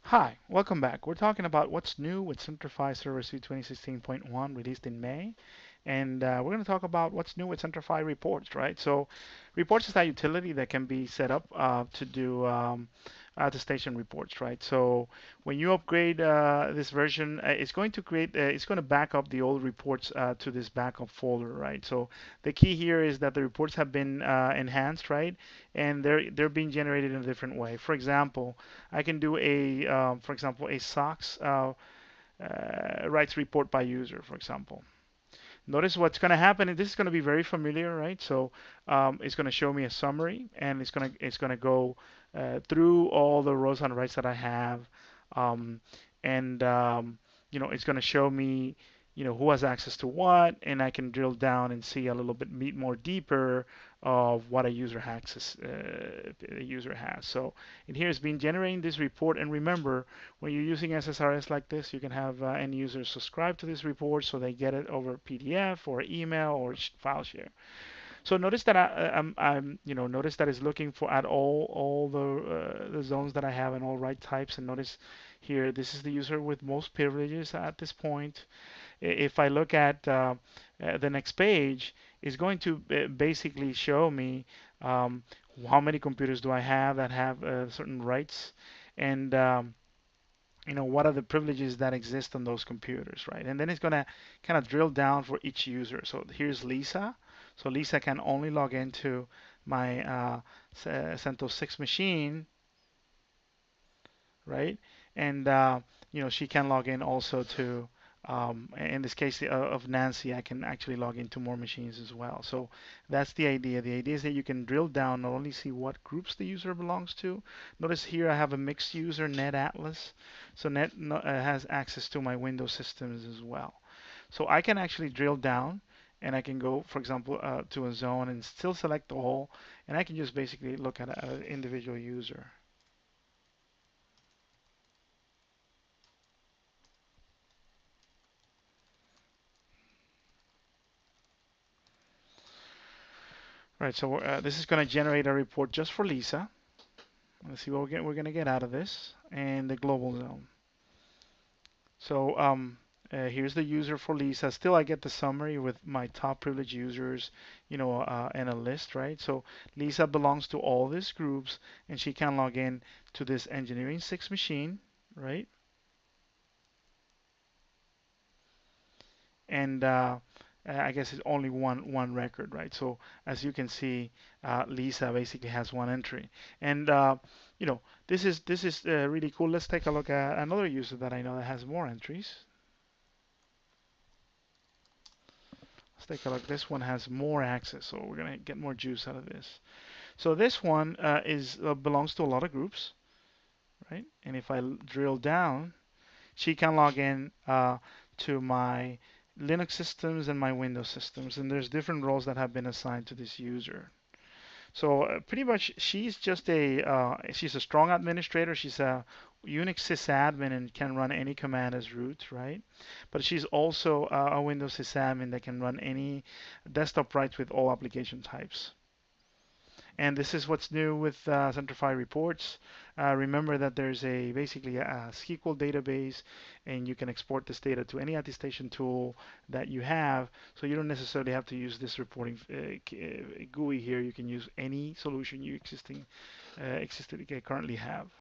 Hi, welcome back. We're talking about what's new with Centrify Server C 2016.1 released in May. And we're going to talk about what's new with Centrify reports, right? So, reports is that utility that can be set up to do attestation reports, right? So, when you upgrade this version, it's going to back up the old reports to this backup folder, right? So, the key here is that the reports have been enhanced, right? And they're being generated in a different way. For example, I can do for example, a SOX rights report by user, for example. Notice what's going to happen. This is going to be very familiar, right? So it's going to show me a summary, and it's going to go through all the rows and rights that I have, um, and it's going to show me, who has access to what, and I can drill down and see a little bit more deeper of what a user has. So in here it's been generating this report, and remember, when you're using SSRS like this, you can have end users subscribe to this report so they get it over PDF or email or file share. So notice that notice that it's looking for at all the zones that I have and all right types. And notice here, this is the user with most privileges at this point. If I look at the next page, it's going to basically show me um, how many computers do I have that have certain rights, and what are the privileges that exist on those computers, right? And then it's going to kind of drill down for each user. So here's Lisa. So Lisa can only log into my CentOS 6 machine, right? And she can log in also to, in this case of Nancy, I can actually log into more machines as well. So that's the idea. The idea is that you can drill down, not only see what groups the user belongs to. Notice here I have a mixed user, Net Atlas. So Net has access to my Windows systems as well. So I can actually drill down, and I can go, for example, to a zone and still select all, and I can just basically look at an individual user. Right, so this is going to generate a report just for Lisa. Let's see what we're going to get out of this, and the global zone. So here's the user for Lisa. Still, I get the summary with my top privileged users, and a list, right? So Lisa belongs to all these groups, and she can log in to this Engineering 6 machine, right? And I guess it's only one record, right? So as you can see, Lisa basically has one entry, and this is really cool. Let's take a look at another user that I know that has more entries. Let's take a look. This one has more access, so we're gonna get more juice out of this. So this one is belongs to a lot of groups, right? And if I drill down, she can log in to my Linux systems and my Windows systems, and there's different roles that have been assigned to this user. So pretty much, she's a strong administrator. She's a Unix sysadmin and can run any command as root, right? But she's also a Windows sysadmin that can run any desktop rights with all application types. And this is what's new with Centrify reports. Remember that there's basically a SQL database, and you can export this data to any attestation tool that you have. So you don't necessarily have to use this reporting GUI here. You can use any solution you currently have.